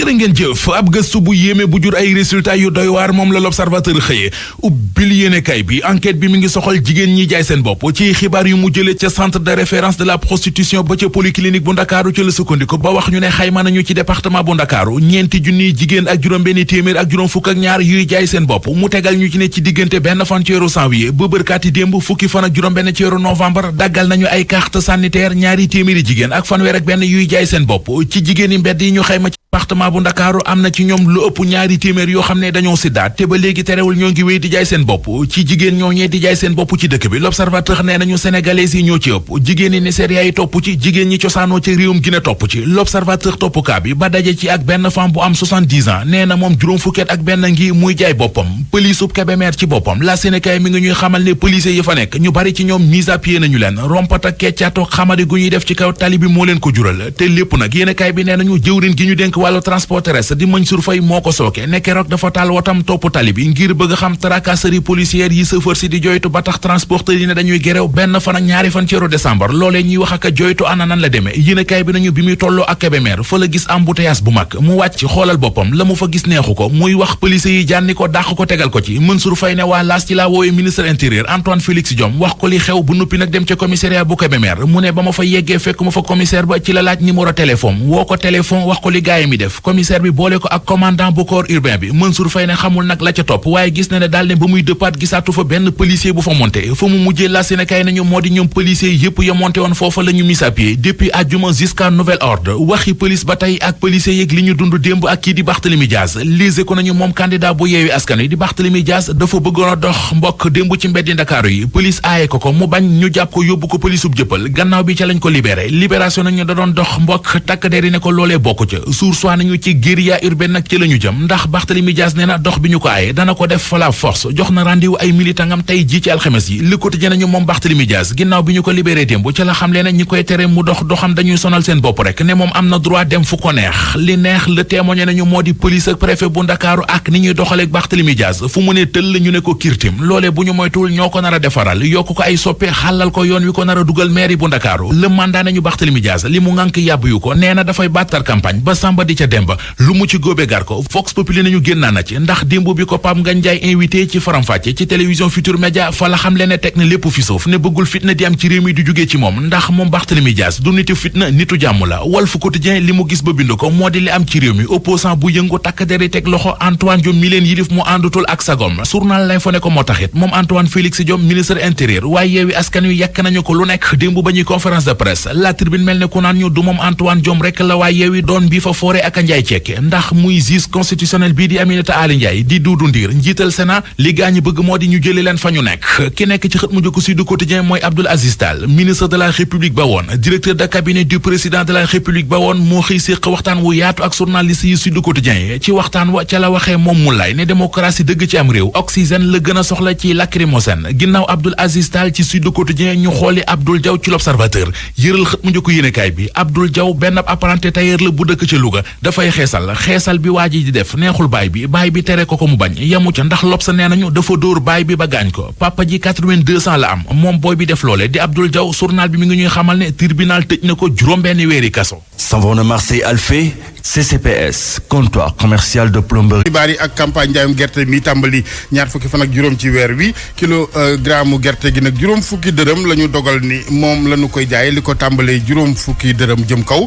jërë ngeen jëf ab gëstu bu yéeme bu jur ay résultats yu doy waar moom la l'Observateur xëyee ubbil yéenekaay bi enquête bi mi ngi soxal jigéen ñi jaay seen bopp ci xibaar yu mu jële ca centre de référence de la prostitution ba ca polyclinique bu Ndakaaru ca la sukkandiku ba wax ñu ne xayma nañu ci département bu Ndakaaru ñeenti junniy jigéen ak juróom-benn téeméer ak juróom fukk ak ñaar yuy jaay seen bopp mu tegal ñu ci ne ci diggante benn fan ci weeru janvier ba bërkaati démb fukki fan ak juróom-benn ci weeru novembre daggal nañu ay carte sanitaire ñaari téeméeri jigéen ak fanweer ak benn yuy jaay seen bopp ci jigéen yi mbedd yi ñu xayma département bu Ndakaaru am na ci ñoom lu ëpp ñaari téeméer yoo xam ne dañoo siddaat te ba léegi terewul ñoo ngi wéy di jaay seen bopp ci jigéen ñooñee di jaay seen bopp ci dëkk bi l'Observateur nee nañu sénégalais yi ñoo ci ëpp jigéen ñi Nigeria yi topp ci jigéen ñi cosaanoo ci réewum Guinée topp ci l'Observateur topp kaa bi ba daje ci ak benn femme bu am 70 ans nee na moom juróom fukket ak benn ngi muy jaay boppam pëlisub Kébémer ci boppam la Sénégal mi ngi ñuy xamal ne policiers yi fa nekk ñu bari ci ñoom mise à pied nañu leen rompat ak keccaatu xamadi gu ñuy def ci kaw tali bi moo leen ko jural te lépp nag yéenekaay bi nee nañu jëwrin gi ñu dénk wàllu transport terrestre di Mansour Faye moo ko sooke ne keroog dafa taal wotam topp tali bi ngir bëgg xam tracasserie policière yi chauffeur si di joytu ba tax transporteur yi ne dañuy gerew benn fan ak ñaari fan ci weeru décembre loolee ñuy wax ak joytu ana nan la demee yéenekaay bi nañu bi muy tolloo ak Kébémer fa la gis embouteillage bu mag mu wàcc xoolal boppam la mu fa gis neexu ko muy wax policiers yi jànni ko dàq ko tegal ko ci Mansour Faye ne waa laas ci laa woowee ministre intérieur Antoine Félix Diome wax ko li xew bu nuppi nag dem ca commissariat bu Kébémer mu ne ba ma fa yeggee fekk ma fa commissaire ba ci la laaj numéro téléphone woo ko téléphone wax ko li gaay mi def commissaire bi boole ko ak commandant bu corps urbain bi Mansour Faye ne xamul nag la ca topp waaye gis na ne daal ne ba muy dëppaat gisaatu fa benn policier bu fa monté fa mu mujjee la Sénégal nañu moo di ñoom policier yëpp ya monté woon foofa la ñu mis à pied depuis àjjuma jusqu'à nouvel ordre waxi police ba tey ak policier yeeg li ñu dund démb ak kii di Barthélémy Dias lise ko nañu moom candidat bu Yewwi Askan Wi di Barthélémy Dias dafa bëggoon a dox mbokk démb ci mbeddi Ndakaaru yi police aaye ko mu bañ ñu jàpp ko yóbbu ko police ub jëppal gannaaw bi ca lañ ko libéré libération nañu da doon dox mbokk takk der yi ne ko loolee bokk ca source nañu ci guérilla urbaine nag ci la ñu jëm ndax Barthélémy Dias nee na dox bi ñu ko aaye dana ko def fa la force jox na rendez-vous ay militangam tey ji ci alxames yi Le Quotidien nañu moom Barthélémy Dias ginnaaw bi ñu ko libéré démb ca la xam leen ñi koy tere mu doxam dañuy sonal seen bopp rek ne moom am na droit dem fu ko neex li neex le témoigné nañu moo di police ak préfet bu Ndakaaru ak ni ñuy doxaleeg Barthélémy Dias fu mu ne tëll ñu ne ko kirtim loolee bu ñu moytuwul ñoo ko nar a defaral yokk ko ay soppe xàllal ko yoon wi ko nar a dugal mairie bu Ndakaaru le mandat nañu Barthélémy Dias li mu ngànk yàbb yu ko nee na dafay battar campagne ba samba di ca demba lu mu ci góobe gar ko Vox Populi nañu génnaa na ci ndax démb bi ko Pape Ngagne Ndiaye invité ci Faram Facce ci télévision Futurs Médias fa la xam le ne teg na lépp fi suuf ne bëggul fitna di am ci réew mi di jugee ci moom ndax moom Barthélémy Dias du nitu fitna nitu jàmm la Walf Quotidien li mu gis ba bind ko moo di li am ci réew mi opposant bu yëngu takk deri teg loxo Antoine Diome mi leen yilif mu àndutul ak sagom journal L'Info ne ko moo taxit moom Antoine Félix Diome ministre intérieur waaye Yewwi Askan Wi yàkk nañu ko lu nekk démb ba ñuy conférence de presse La Tribune mel ne ku naan ñu du moom Antoine Diome rek la waaye Yewwi doon bi fa foore ak a njaay cekke ndax muy juge constitutionnel bii di Aminata Ali Ndiaye di Doudou Ndir njiital Sénat li gaa ñi bëgg moo di ñu jëli leen fa ñu nekk ki nekk ci xët mu njëkk Sud Quotidien mooy Abdoul Aziz Tall ministre de la République ba woon directeur de cabinet du président de la République ba woon moo xëy séq waxtaan wu yaatu ak journaliste yi Sud Quotidien yi ci waxtaan wa ca la waxee moom mu lay ne démocratie dëgg ci am réew oxygène la gën a soxla ci lacrymogène ginnaaw Abdoul Aziz Tall ci Sud Quotidien ñu xooli Abdoul Diaw ci l'Observateur yëral xët mu njëkk yéenekaay bi Abdoul Diaw benn apprenti tailleur la bu dëkk ca Louga dafay xeesal bi waa ji di def neexul baay bi tere ko mu bañ yamu ca ndax L'Obs nee nañu dafa dóor baay bi ba gaañ ko papa ji 82 ans la am moom booy bi def loole di Abdoul Diaw journal bi mi ngi ñuy xamal ne tribunal tëj na ko juróom-benn weeri kaso. Savon de Marseille Alphée CCPS comptoir commercial de plomberie. xibaar yi ak campagne njaayum gerte mi tàmbali ñaar fukki fan ak juróom ci weer wi kilogramme gerte gi nag juróom fukki dërëm la ñu dogal ni moom la ñu koy jaay li ko tàmbalee juróom fukki dërëm jëm kaw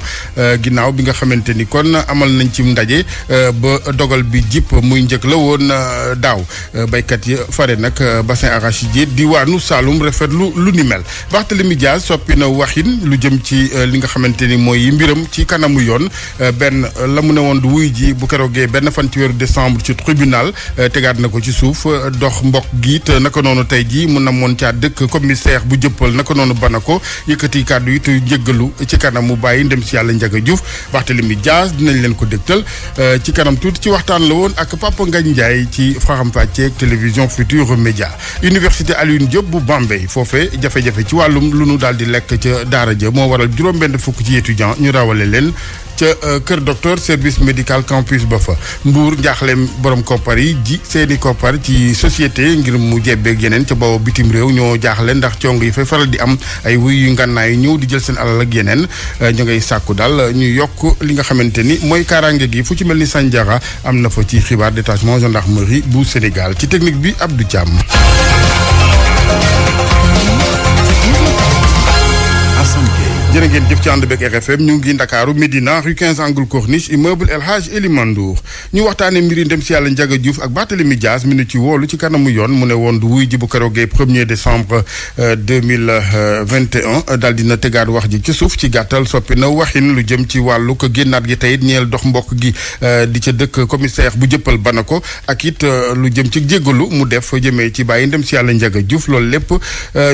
ginnaaw bi nga xamante ni kon amal nañ ci ndaje ba dogal bi jip muy njëkk la woon daaw baykat yi fare nag bassin arachidier diwaanu Saloum rafetlu lu ni mel Barthélémy Dias soppi na waxin lu jëm ci li nga xamante ni mooy mbiram ci kanamu yoon benn la mu ne woon du wuy ji bu keroogee benn fan ci weeru décembre ci tribunal tegaat na ko ci suuf dox mbokk gi te naka noonu tey jii mu namoon caa dëkk commissaire bu jëppal naka noonu bana ko yëkkati kàddu yi te njëggalu ci kanam mu bàyyi ndem si yàlla Ndiaga Diouf Barthélémy Dias dinañ leen ko dégtal ci kanam tuuti ci waxtaan la woon ak Papa Ngagne Ndiaye ci Faram Facce télévision Futurs Médias université Alioune Diop bu Bambey foofee jafe-jafe ci wàllum lu nu daal di lekk ca daara ja moo waral juróom-benn fukk ci étudiant ñu rawale leen ca kër docteur service médical campus ba fa Mbour njaaxleem borom koppar yi ji seeni koppar ci société ngir mu jebbeeg yeneen ca boobu bitim réew ñoo jaaxle ndax cong yi fay faral di am ay wuy yu ngànnaay ñëw di jël seen alal ak yeneen ñu ngay sàkku daal ñu yokk li nga xamante ni mooy kaaraange gi fu ci mel ni Sandiara am na fa ci xibaar détachement gendarmerie bu Sénégal ci technique bi Abdou Thiam. jërë ngeen jëf ci ànd beeg RFM ñu ngi Ndakaaru Médina rue 15 angle Corniche immeuble El Hadj Elimane Ndour ñu waxtaanee mbiri ndem si yàlla Ndiaga Diouf ak Barthélémy Dias mi nu ci woolu ci kanamu yoon mu ne woon du wuy ji bu keroogee 1er décembre 2021 daal dina tegaat wax ji ci suuf ci gàttal soppi na waxin lu jëm ci wàllu ko génnaat gi tey ñeel dox mbokk gi di ca dëkk commissaire bu jëppal bana ko ak it lu jëm ci jéggalu mu def jëmee ci bàyyi ndem si yàlla Ndiaga Diouf loolu lépp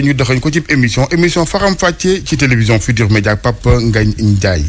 ñu doxañ ko ci émission faram fàcce ci télévision Futurs Médias Papa Ngagne Ndiaye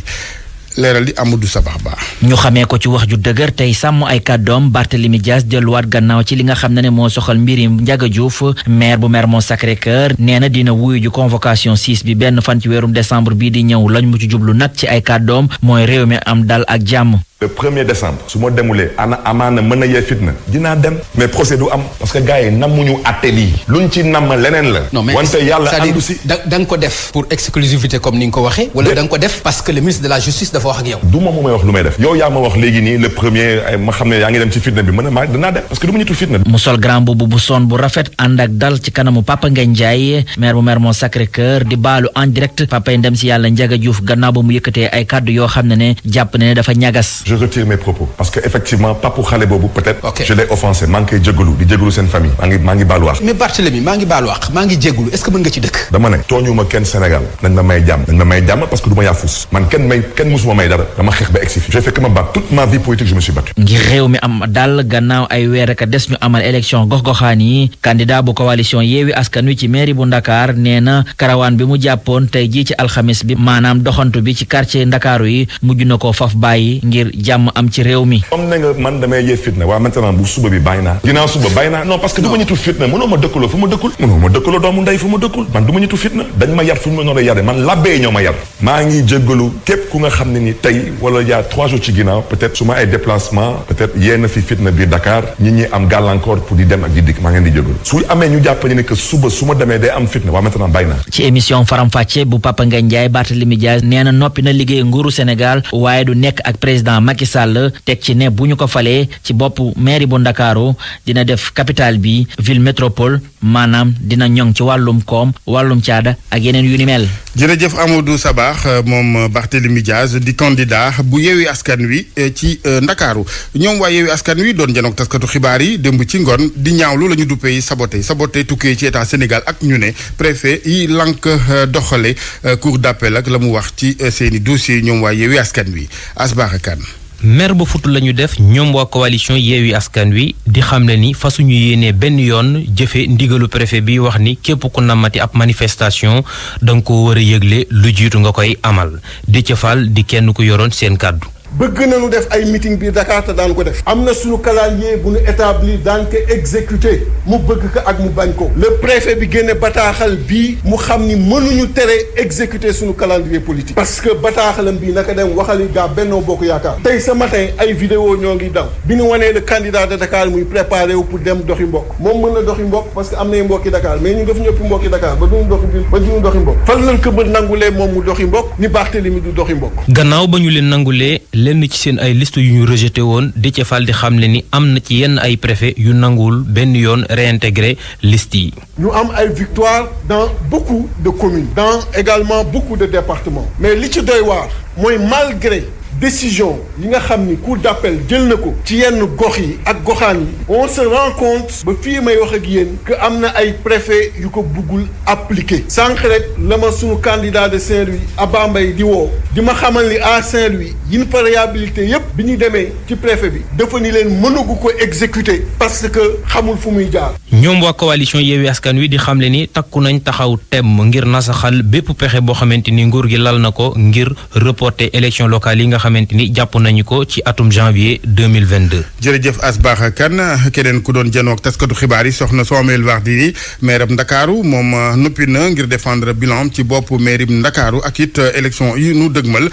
leeral di Amadou Sabax Ba. ñu xamee ko ci wax ju dëgër tey sàmm ay kàddoom Barthélémy Dias delluwaat gannaaw ci li nga xam ne moo soxal mbiri Ndiaga Diouf maire bu Mermoz Sacré-Cœur nee na dina wuyu ju convocation 6 bi benn fan ci weerum décembre bii di ñëw lañ mu ci jublu nag ci ay kàddoom mooy réew mi am dal ak jàmm. le 1er décembre su ma demulee amaana mën na yee fitna dinaa dem mais procès du am parce que gars yi nammuñu àtte lii luñ ci namm leneen la. non mais wante yàlla àndu si da nga ko def pour exclusivité comme ni nga ko waxee. wala da nga ko def parce que le ministre de la justice dafa wax ak yow. du ma mu may wax lu may def yow yaa ma wax léegi nii le premier ma xam ne yaa ngi dem ci fitna bi mën na maa dinaa dem parce que du ma nitu fitna. mu sol grand boubou bu son bu rafet ànd ak dal ci kanamu Papa Ngagne Ndiaye maire bu Mermoz Sacré-Cœur di baalu en direct Papa yi ndem si yàlla Ndiaga Diouf gannaaw ba mu yëkkatee ay kàddu yoo xam ne jàpp ne dafa ñagas. je retire mes propos parce que effectivement papu xale boobu peut-être. Okay. je l'ai offensé maa ngi koy jégalu di jégalu seen famille maa ngi baalu wax. mais Barthélémy maa ngi baalu wax maa ngi jégalu est-ce que mën nga ci dëkk. dama ne tooñuma kenn Sénégal nañ ma may jàmm parce que du ma yaafus man kenn musuma may dara dama xeex ba egsi fi j'ai fait que ma battre toute ma vie politique je me suis battu. ngir réew mi am dal gannaaw ay weer ak des ñu amal élection gox-goxaan yi candidat bu coalition Yewwi Askan Wi ci mairie bu Ndakaar nee na karawaan bi mu jàppoon tey jii ci alxamis bi maanaam doxantu bi ci quartier Ndakaaru yi mujj na koo faf bàyyi ngir jàmm am ci réew mi. comme ne nga man damay yee fitna waa maintenant bu suba bi bàyyi naa ginnaaw suba bàyyi naa non parce que du ma ñitu fitna mënoo ma dëkkaloo fu ma dëkkul doomu ndey fu ma dëkkul man du ma ñitu fitna dañ ma yar fu ñu ma noonu yare man labbee ñoo ma yar maa ngi jéggalu képp ku nga xam ne ni tey wala y a 3 jours ci ginnaaw peut-être su ma ay déplacement peut-être yéen fi fitna biir Dakar ñi am gàllankoor pour di dem ak di dikk maa ngeen di jéggalu su amee ñu jàpp ne que suba su ma demee day am fitna waa maintenant bàyyi naa. ci émission faram-fàcce bu Papa Ngagne Ndiaye Barthélémy Dias nee na noppi na liggéey nguuru Sénégal waaye du nekk ak président Macky Sall teg ci ne bu ñu ko falee ci bopp mairie bu Ndakaaru dina def capitale bi ville métropole maanaam dina ñoŋ ci wàllum koom wàllum caada ak yeneen yu ni mel. jërëjëf Amadou Sabax moom Barthélémy Dias di candidat bu Yewwi Askan Wi ci Ndakaaru ñoom waa Yewwi Askan Wi doon janook taskatu xibaar yi démb ci ngoon di ñaawlu la ñu duppee saboté tukkee ci état Sénégal ak ñu ne préfet yi lank doxale cour d'appel ak la mu wax ci seeni dossiers ñoom waa Yewwi Askan Wi Asbarakan mer ba futu la ñu def ñoom waa coalition Yewwi Askan Wi di xamle ni fasuñu yéenee benn yoon jëfe ndigalu préfet bi wax ni képp ku namati ab manifestation danga ko war a yëgle lu jiitu nga koy amal di cëfal di kenn ku yoroon seen kàddu. bëgg nañu def ay meeting biir Dakar te daan ko def am na suñu calendrier bu ñu établi daan ko exécuter mu bëgg ko ak mu bañ ko le préfet bi génne bataaxal bii mu xam ni mënuñu tere exécuter suñu calendrier politique parce que bataaxalam bii naka dem waxali gaa Benno Bokk Yaakaar tey ce matin ay vidéo ñoo ngi daw bi ñu wanee le candidat de Dakar muy préparé wu pour dem doxi mbokk moom mën na doxi mbokk parce que am nay mbokki Dakar mais ñu def ñëpp mbokki Dakar ba duñu doxi mbokk fan lañ ko mën nangulee moom mu doxi mbokk ni Barthélémy du doxi mbokk gannaaw ba ñu leen nangulee lenn ci seen ay liste yu ñu rejeté woon Déthié Fall di xamle ni am na ci yenn ay préfet yu nanguwul benn yoon réintégré liste yi. ñu am ay victoire dans beaucoup de communes dans également beaucoup de départements mais li ci doy waar mooy malgré décision yi nga xam ni cour d'appel jël na ko ci yenn gox yi ak goxaan yi on se rend compte ba fii may wax ak yéen que am na ay préfet yu ko buggul appliquer sànq rek la ma sunu candidat de Saint-Louis Abba Mbaye di woo di ma xamal ni à Saint-Louis yi ñu fa réhabilité yépp bi ñu demee ci préfet bi dafa ni leen mënagu ko exécuter parce que xamul fu muy jaar. ñoom waa coalition Yewwi Askan Wi di xamle ni takku nañ taxaw temm ngir nasaxal bépp pexe boo xamante ni nguur gi lal na ko ngir reporter élection locale yi nga xamante ni jàpp nañu ko ci atum janvier 2022. jërëjëf Asbaax Kan keneen ku doon janoog taskatu xibaar yi soxna Soomeel Wardini maire ab Ndakaaru moom noppi na ngir défendre bilan ci bopp maire bi Ndakaaru ak it élection yi nu dëgmal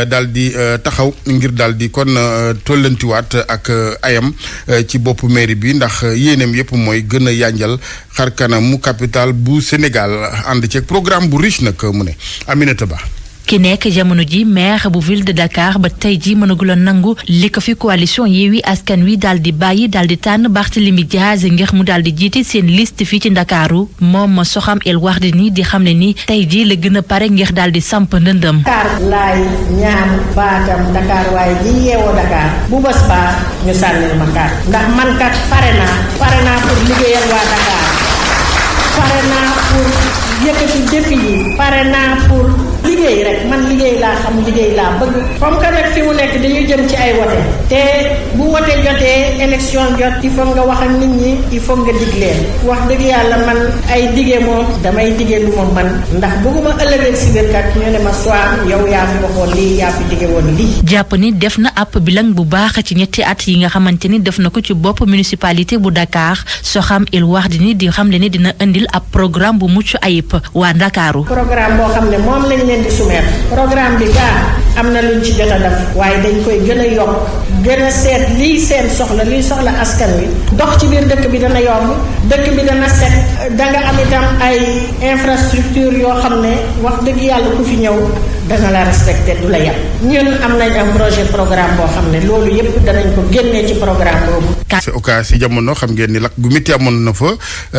daal di taxaw ngir daal di kon tollantiwaat ak ayam ci bopp maire bi ndax yéeneem yëpp mooy gën a yanjal xar kanamu capital bu Sénégal ànd ceeg programme bu riche nag mu ne Aminata Ba. ki nekk jamono ji maire bu ville de Dakar ba tey ji mënagula nangu li ko fi coalition Yewwi Askan Wi daal di bàyyi daal di tànn Barthélémy Dias ngir mu daal di jiite seen liste fii ci Ndakaaru moom Soham El Wardini di xam ne ni tey ji la gën a pare ngir daal di samp ndëndëm. Dakar laay ñaan baatam Dakar waaye ji yeewoo Dakar bu bés baa ñu sànnil ma kaar ndax man kat pare naa pour liggéeyal waa Dakar pare naa pour yëkkati défi yi pare naa pour liggéey rek man liggéey laa xam liggéey laa bëgg comme que nag fi mu nekk dañuy jëm ci ay wote te bu wote jotee élection jot il faut nga wax ak nit ñi il faut nga dig leen wax dëgg yàlla man ay dige moom damay dige lu ma man ndax bëgguma ëllëgee si biir kat ñu ne ma soit yow yaa fi waxoon lii yaa fi dige woon lii. jàpp ni def na ab bilan bu baax ci ñetti at yi nga xamante ni def na ko ci bopp municipalité bu Dakar Soham El Wardini di xam le ni dina indil ab programme bu mucc ayib waa Ndakaaru. programme boo xam ne moom lañ leen di soumettre programme bi gaa am na luñ ci jot a def waaye dañ koy gën a yokk gën a seet lii seen soxla lii soxla askan wi dox ci biir dëkk bi dana yomb dëkk bi dana set danga am itam ay infrastructure yoo xam ne wax dëgg yàlla ku fi ñëw dana la respecté du la yem ñun am nañ am projet programme boo xam ne loolu yépp danañ ko génnee ci programme boobu. c'est au cas si jamono xam ngeen ni lakk gu métti amoon na fa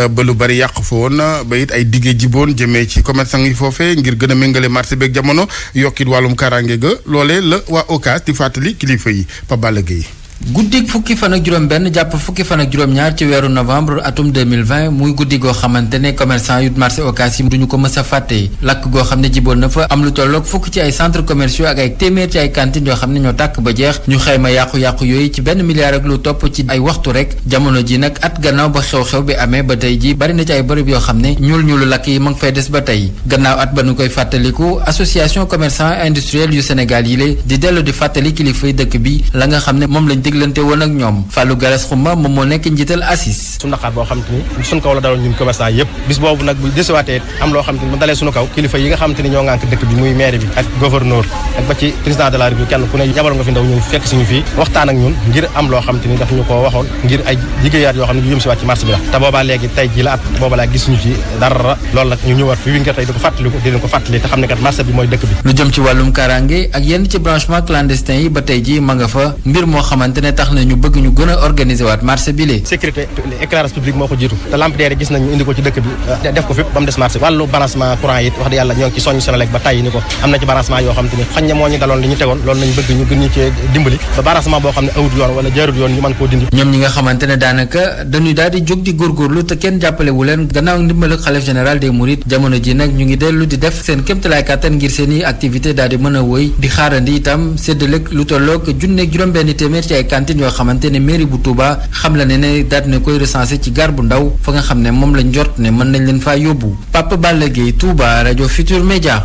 ba lu bari yàq fa woon ba it ay diggé jiboon jëmee ci commerçant yi foofee ngir gën a méngale marché beeg jamono yokkit wàllum kaaraange ga loolee la waa OCAS di fàttali kilifa yi Pa Balla Gueye. guddig fukki fan ak juróom benn jàpp fukki fan ak juróom ñaar ci weeru novembre atum 2020 muy guddi goo xamante ne commerçant yu marché Ocass yi duñu ko mës a fàtte lakk goo xam ne jiboon na fa am lu tolloog fukk ci ay centres commerciaux ak ay téeméer ci ay cantines yoo xam ne ñoo tàkk ba jeex ñu xayma yàqu-yàqu yooyu ci benn milliard ak lu topp ci ay waxtu rek jamono ji nag at gannaaw ba xew-xew bi amee ba tey ji bari na ci ay bërëb yoo xam ne ñuulu lakk yi ma ngi fay des ba tey gannaaw at ba nu koy fàttaliku association commerçant industriel yu Sénégal yi lée di dellu di fàttali kilifay dëkk bi la nga xam ne moom lañ diglante woon ak ñoom Fallou Galas Xuma moom moo nekk njiital ACIS. suñu naqar boo xam te ni suñu kaw la daloon ñun commerçant yëpp bis boobu nag bu desewaatee am loo xam te ni mu dalee suñu kaw kilifa yi nga xam te ni ñoo ngànk dëkk bi muy maire bi ak gouverneur ak ba ci président de la République kenn ku ne yabal nga fi ndaw ñun fekk suñu fii waxtaan ak ñun ngir am loo xam te ni daf ñu ko waxoon ngir ay liggéeyaat yoo xam ne yu jëm si waat ci marché bi la te boobaa léegi tey ji la at booba laa gisuñu ci dara loolu nag ñu ñëwaat fi wi nga tey di ko fàttaliku di leen ko fàttali te xam ne kat marché bi mooy dëkk bi. lu jëm ci wàllum kaaraange ak yenn ci branchement clandestin yi ba tey ji ma nga fa mbir moo xamante ne tax na ñu bëgg ñu gën a organiser waat marché bi lee sécurité éclairage public moo ko jiitu te lampadaire gis nañ ñu indi ko ci dëkk bi def ko fépp ba mu des marché wàllu balancement courant yi wax dëgg yàlla ñoo ngi ci soññ Senelec ba tàyyi ni ko am na ci balancement yoo xam te ni xañ na moo ñu daloon li ñu tegoon loolu nañ bëgg ñu gën ñu cee dimbali ba balancement boo xam ne awut yoon wala jaarut yoon ñu mën koo dindi. ñoom ñi nga xamante ne daanaka dañuy daal di jóg di góorgóorlu te kenn jàppale wu leen gannaaw ndimbalu xalif général des mourides jamono ji nag ñu ngi dellu di def seen kéemtalaay kàttan ngir seen i activité daal di mën a wëy di xaarandi itam séddaleeg lu tolloog junneeg juróom-benn téeméer ci ay cantines yoo xamante ne mairie bu Touba xam la ne daal na koy recensé ci gare bu ndaw fa nga xam ne moom lañ jort ne mën nañ leen faa yóbbu Papa Balla Gueye Touba rajo Futur Média.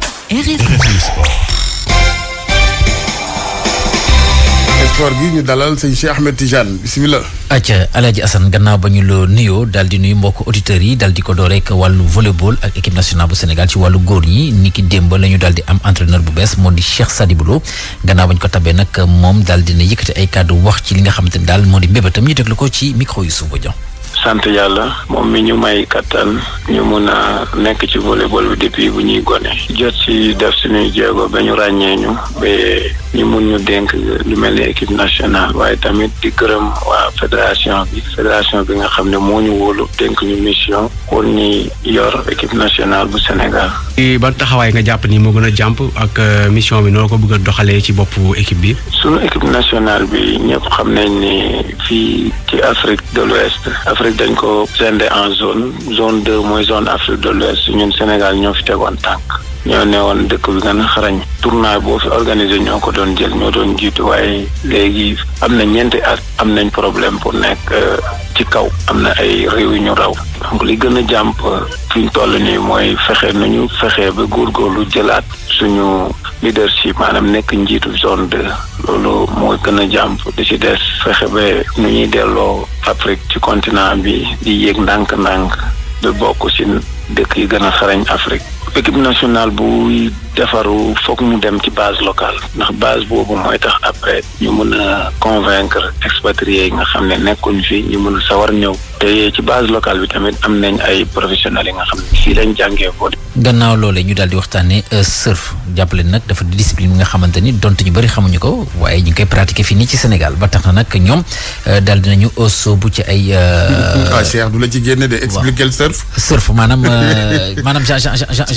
sport gi ñu dalal sëñ Cheikh Ahmed Tidiane bisimilah. acca Alaaji Assane gannaaw ba ñu la nuyoo daal di nuyu mbokk auditeurs yi daal di ko door rek wàllu volleyball ak équipe nationale bu Sénégal ci wàllu góor ñi ni ki démb la ñu daal di am entraîneur bu bees moo di Cheikh Sadibou Lo gannaaw ba ñu ko tabee nag moom daal dina yëkkati ay kàddu wax ci li nga xamante ne daal moo di mbébétam ñu déglu ko ci micro yu suuba jon sant yàlla moom mi ñu may kattan ñu mun a nekk ci volleyball bi depuis bu ñuy gone jot ci def suñuy jéego ba ñu ràññee ñu ba ñu mun ñu dénk lu mel ni équipe nationale waaye tamit di gërëm waa fédération bi nga xam ne moo ñu wóolu dénk ñu mission pour ñuy yor équipe nationale bu Sénégal. ban taxawaay nga jàpp ni moo gën a jàmp ak mission bi noo ko bëgg a doxalee ci boppu équipe bi. sunu équipe nationale bi ñëpp xam nañ ni fii ci Afrique de l'Ouest Afrique dañ ko scindé en zone 2 mooy zone Afrique de l'Ouest ñun Sénégal ñoo fi tegoon tànk ñoo ne woon dëkk bi gën a xarañ tournoi boo fi organisé ñoo ko doon jël ñoo doon jiitu waaye léegi am na ñeenti at am nañ problème pour nekk ci kaw am na ay réew yu ñu raw donc li gën a jàmp fi ñu toll nii mooy fexe ba góorgóorlu jëlaat suñu leadership maanaam nekk njiitu zone 2 loolu moo gën a jàmp di ci des fexe ba nu ñuy delloo Afrique ci continent bi di yéeg ndànk-ndànk ba bokk ci dëkk yi gën a xarañ Afrique. équipe nationale buy defaru foog ñu dem ci base locale ndax base boobu mooy tax après ñu mën a convaincre expatriés yi nga xam ne nekkuñ fi ñu mën a sawar ñëw te ci base locale bi tamit am nañ ay professionnels yi nga xam ne fii lañ jàngee ko. gannaaw loolee ñu daal di waxtaanee surf jàppale nag dafa di discipline bi nga xamante ni donte ñu bëri xamuñu ko waaye ñu ngi koy pratiquer fii nii ci Sénégal ba tax na nag ñoom daal dinañu soobu ci ay. Cheikh du la ci génne de expliquer surf. surf maanaam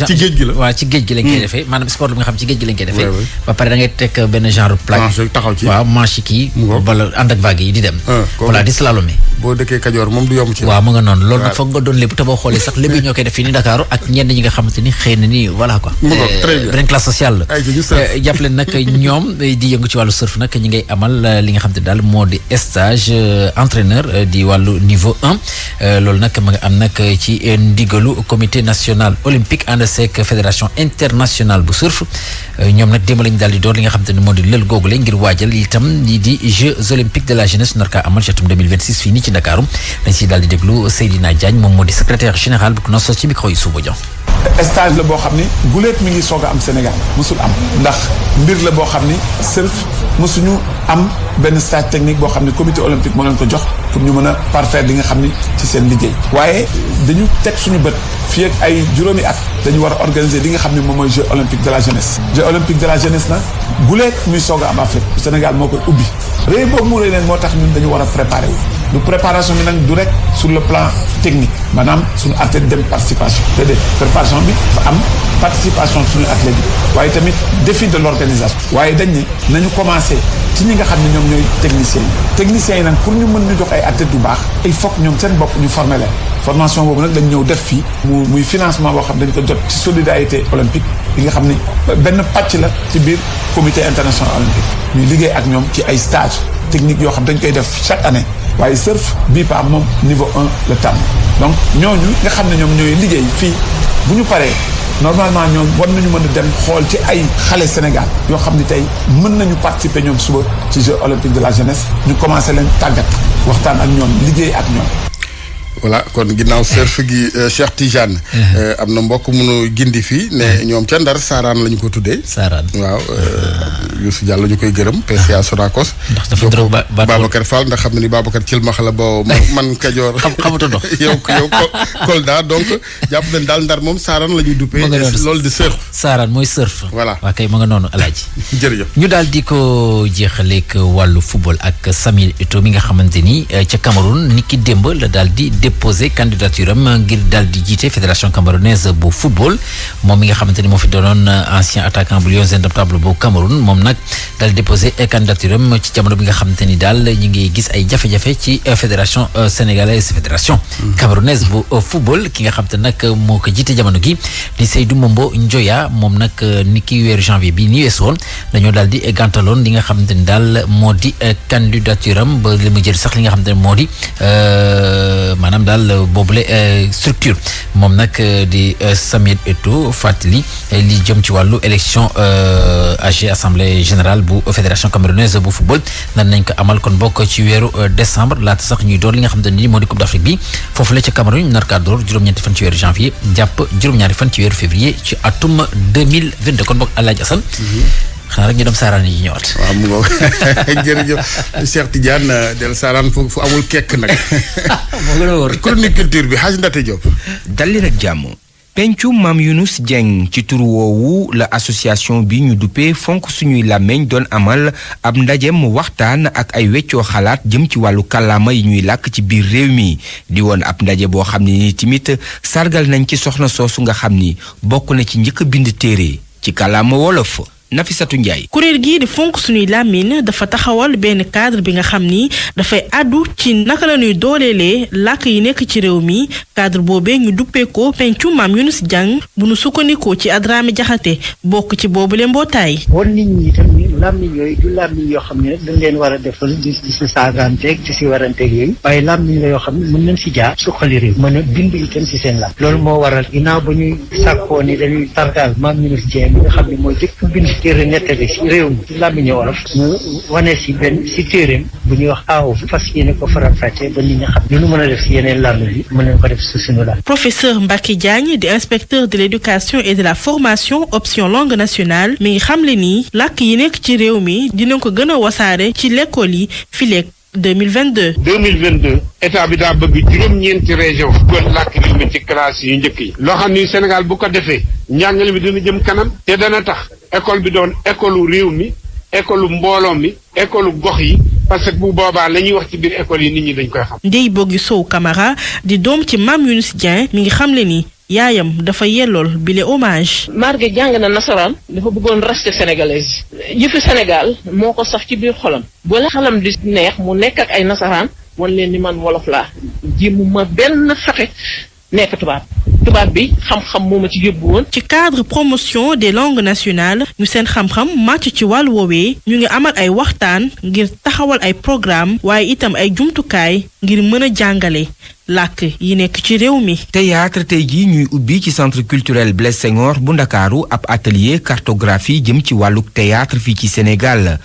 ci géej gi la waaw ci géej gi lañ koy defee maanaam sport bi nga xam ci géej gi lañ koy defee. ba pare da ngay teg benn genre plaque. taxaw ci waaw manche kii. wala ànd ak vague yi di dem. voilà di slalomé. boo dëkkee Kajoor moom du yomb ci. waaw mu nga noonu loolu nag foog nga doon lépp te boo xoolee sax lépp ñoo koy def fii ni Dakar ak ñenn ñi nga xamante ni xëy na ni voilà quoi. beneen classe sociale la. jàppale nag ñoom di yëngu ci wàllu surf nag ñi ngay amal li nga xam te daal moo di stage entraîneur di wàllu niveau 1 loolu nag ma nga am nag ci ndigalu comité national olympique ànd seek fédération internationale bu surf ñoom nag démb lañu daal di door li nga xam te ne moo di lël googule ngir waajal itam lii di Jeux olympiques de la jeunesse nar kaa amal ci atum 2026 fii nii ci Ndakaaru dañ siy daal di déglu Seydina Diagne moom moo di secrétaire général bu ko nos ci micro yi Souba Dian. stage la boo xam ni guleet mi ngi soog a am Sénégal mosul am ndax mbir la boo xam ni surf mosuñu am benn stage technique boo xam ni comité olympique moo leen ko jox pour ñu mën a parfaire li nga xam ni ci seen liggéey waaye dañu teg suñu bët fii ak ay juróomi at dañu war a organiser li nga xam ni moom mooy Jeux olympiques de la jeunesse. Jeux olympiques de la jeunesse nag guleet muy soog a am Afrique Sénégal moo koy ubbi réew boobu mu leen moo tax ñun dañu war a préparer wu du préparation bi nag du rek sur le plan technique maanaam suñu athlète dem participation déedéet préparation bi dafa am participation suñu athlète bi waaye tamit défi de l'organisation waaye dañ ne nañu commencé ci ñi nga xam ne ñoom ñooy techniciens yi nag pour ñu mën ñu jox ay athlètes yu baax il faut que ñoom seen bopp ñu former leen formation boobu nag dañ ñëw def fii muy financement boo xam dañ ko jot ci solidarité olympique yi nga xam ni benn pàcc la ci biir comité international olympique ñuy liggéey ak ñoom ci ay stage technique yoo xam dañ koy def chaque année waaye surf bii pa moom niveau 1 la tàmm donc ñooñu nga xam ne ñoom ñooy liggéey fii bu ñu paree normalement ñoom war nañu mën a dem xool ci ay xale Sénégal yoo xam ni tey mën nañu participer ñoom suba ci Jeux olympiques de la jeunesse ñu commencé leen tàggat waxtaan ak ñoom liggéey ak ñoom. voilà kon ginnaaw surf gi Cheikh Tidiane. am na mbokk munu gindi fii ne ñoom ca Ndar Saaraan la ñu ko tuddee. Saaraan waaw Youssou Diallo ñu koy gërëm PCA Sonacos. ndax dafa dërëw Babacar Fall ndax xam na ni Babacar Cilmax la ba man Kajoor. xamuta dox yow Kolda donc jàpp nañ daal Ndar moom Saaraan la ñuy duppee. loolu di surf. Saaraan mooy surf. voilà waa kay ma nga noonu alaaji. jërëjëf ñu daal di ko jeexaleeg wàllu football ak Samuel Eto'o mi nga xamante ni ca Cameroun ni ki démb la daal di déposé candidature am ngir daal di jiite fédération camerounaise bu football moom mi nga xamante ni moo fi doonoon ancien attaquant bu Lions indomptables bu Cameroun moom nag daal di déposé candidature am ci jamono bi nga xamante ni daal ñu ngi gis ay jafe-jafe ci fédération sénégalaise fédération camerounaise bu football ki nga xamante nag moo ko jiite jamono gi di Seydou Mombo Njoya moom nag ni ki weeru janvier bi ni weesu woon dañoo daal di gàntaloon li nga xamante ni daal moo di candidature am ba li mu jël sax li nga xamante ni moo di maanaam daal boobule structure moom nag di Samuel Eto'o fàttali li jëm ci wàllu élection AG assemblée générale bu fédération camerounaise bu football nan nañ ko amal kon bokk ci weeru décembre laata sax ñuy door li nga xamante ni moo di coupe d'Afrique bi foofu la ca Cameroun nar kaa door juróom-ñeenti fan ci weeru janvier jàpp juróom-ñaari fan ci weeru février ci atum 2022 kon bokk Alaaji Assane xanaa rek ñu dem Saaraan yi ñëwaat. waaw mu ngoog jërëjëf Cheikh Tidiane del Saaraan fu amul kekk nag. moo gën a wóor chronique culture bi Hadj Ndate Diop. dalli rek jàmm. pencu Maam Younous Dieng ci turu woowu la association bi ñu duppee fonk suñuy làmmeñ doon amal ab ndajem waxtaan ak ay weccoo xalaat jëm ci wàllu kàllaama yi ñuy làkk ci biir réew mi di woon ab ndaje boo xam ne ni tamit sargal nañ ci soxna soosu nga xam ni bokk na ci njëkk a bind téere ci kàllaama wolof. Nafisatu Njaay kuréel gii di fonk suñuy làmmiñ dafa taxawal benn cadre bi nga xam ni dafay àddu ci naka la ñuy dooleelee làkk yi nekk ci réew mi cadre boobee ñu duppee ko pencu Maam Younous Dieng bu nu sukkandikoo ci Adrame Jaxate bokk ci boobule mbootaay. won nit ñi itam ni làmmiñ yooyu du làmmiñ yoo xam ne rek dañ leen war a defal di si saagaanteeg di si waranteeg yooyu waaye làmmiñ la yoo xam ne mën nañ si jaar suqali réew mën a bind itam si seen làkk loolu moo waral ginnaaw ba ñuy sàkkoo ni dañuy sargal Maam Younous Dieng mi nga xam ne mooy jëkk bind téere nettali si réew mi ci làmmiñu wolof ñu wane si benn si téeréem bu ñuy wax aaw fas yéene ko faram-fàccee ba nit ñi xam lu nu mën a def si yeneen làmm yi mën nañ ko def si suñu làmm. Professeur Mbacké Diagne di inspecteur de l'éducation et de la formation option langue nationale mi ngi xamle ni làkk yi nekk ci réew mi dina ko gën a wasaare ci l'école yi fileeg 2022 état bi daa bëgg juróom-ñeenti région kon làkk réew mi ci classe yu njëkk yi loo xam ni Sénégal bu ko defee njàngale mi dina jëm kanam te dana tax école bi doon école u réew mi école u mbooloo mi école u gox yi parce que bu boobaa la ñuy wax ci biir école yi nit ñi dañ koy xam. Ndeye Bogi Sow Camara di doom ci Mame Younous Dieng mi ngi xamle ni yaayam dafa yellool bile hommage. Marguerite jàng na nasaraan dafa bëggoon rester sénégalaise yëfi Sénégal moo ko saf ci biir xolam bala xalam di neex mu nekk ak ay nasaraan wan leen ni man wolof laa jéemu ma benn fexe nekk tubaab bi xam-xam moo ma ci yóbbu woon. ci cadre promotion des langues nationales ñu seen xam-xam màcc ci wàllu woowee ñu ngi amal ay waxtaan ngir taxawal ay programme waaye itam ay jumtukaay ngir mën a jàngale làkk yi nekk ci réew mi. théâtre tey jii ñuy ubbi ci centre culturel Blaise Senghor bu Ndakaaru ab atelier cartographie jëm ci wàllu théâtre fii ci Sénégal.